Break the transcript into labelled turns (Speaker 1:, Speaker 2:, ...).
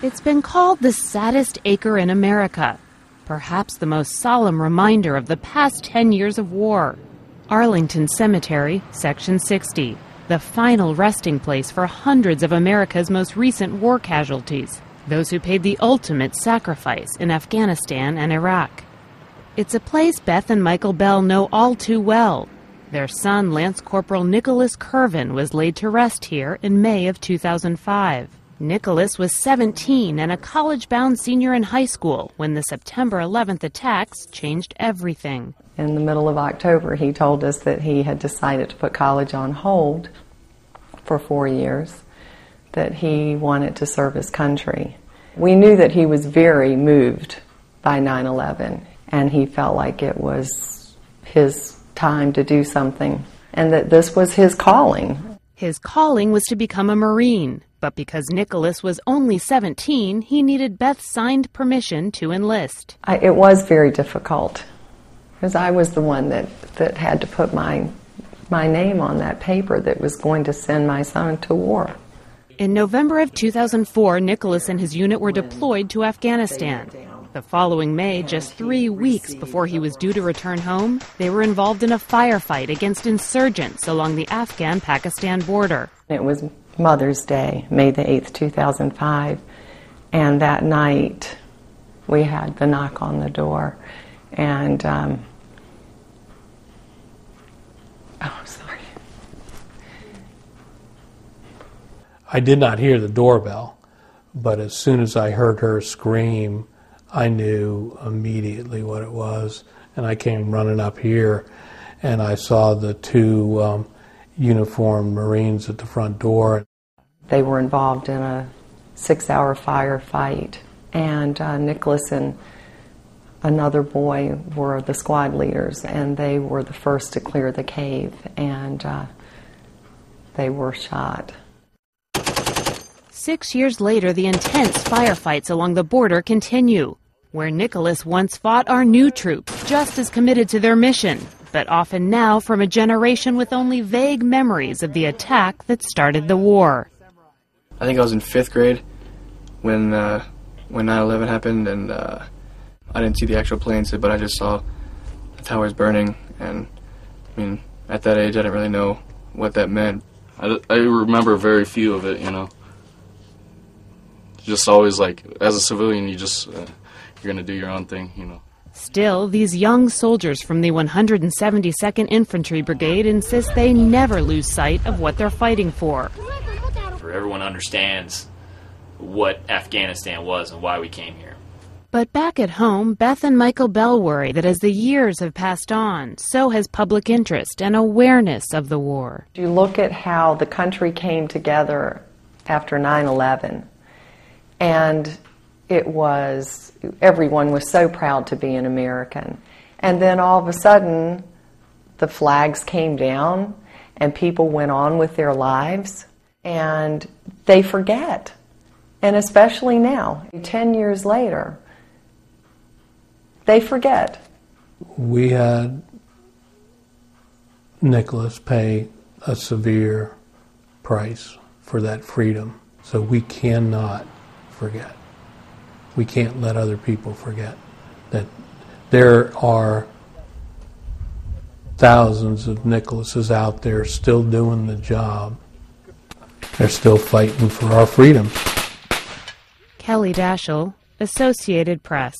Speaker 1: It's been called the saddest acre in America, perhaps the most solemn reminder of the past 10 years of war. Arlington Cemetery, Section 60, the final resting place for hundreds of America's most recent war casualties, those who paid the ultimate sacrifice in Afghanistan and Iraq. It's a place Beth and Michael Bell know all too well. Their son, Lance Corporal Nicholas Curvin, was laid to rest here in May of 2005. Nicholas was 17 and a college-bound senior in high school when the September 11th attacks changed everything.
Speaker 2: In the middle of October, he told us that he had decided to put college on hold for 4 years, that he wanted to serve his country. We knew that he was very moved by 9/11, and he felt like it was his time to do something, and that this was his calling.
Speaker 1: His calling was to become a Marine, but because Nicholas was only 17, he needed Beth's signed permission to enlist.
Speaker 2: It was very difficult, because I was the one that had to put my name on that paper that was going to send my son to war.
Speaker 1: In November of 2004, Nicholas and his unit were deployed to Afghanistan. The following May, just 3 weeks before he was due to return home, they were involved in a firefight against insurgents along the Afghan-Pakistan border.
Speaker 2: It was Mother's Day, May the 8th, 2005, and that night we had the knock on the door, and sorry.
Speaker 3: I did not hear the doorbell, but as soon as I heard her scream, I knew immediately what it was, and I came running up here, and I saw the two uniformed Marines at the front door.
Speaker 2: They were involved in a 6-hour firefight, and Nicholas and another boy were the squad leaders, and they were the first to clear the cave, and they were shot.
Speaker 1: 6 years later, the intense firefights along the border continue. Where Nicholas once fought are new troops, just as committed to their mission, but often now from a generation with only vague memories of the attack that started the war.
Speaker 4: I think I was in 5th grade when 9/11 happened, and I didn't see the actual planes, but I just saw the towers burning, and I mean, at that age I didn't really know what that meant.
Speaker 5: I remember very few of it, you know. Just always, like, as a civilian, you just, you're going to do your own thing, you know.
Speaker 1: Still, these young soldiers from the 172nd Infantry Brigade insist they never lose sight of what they're fighting for.
Speaker 6: Everyone understands what Afghanistan was and why we came here.
Speaker 1: But back at home, Beth and Michael Bell worry that as the years have passed on, so has public interest and awareness of the war.
Speaker 2: You look at how the country came together after 9/11, and everyone was so proud to be an American. And then all of a sudden, the flags came down, and people went on with their lives, and they forget. And especially now, 10 years later, they forget.
Speaker 3: We had Nicholas pay a severe price for that freedom, so we cannot forget. We can't let other people forget that there are thousands of Nicholases out there still doing the job. They're still fighting for our freedom.
Speaker 1: Kelly Daschle, Associated Press.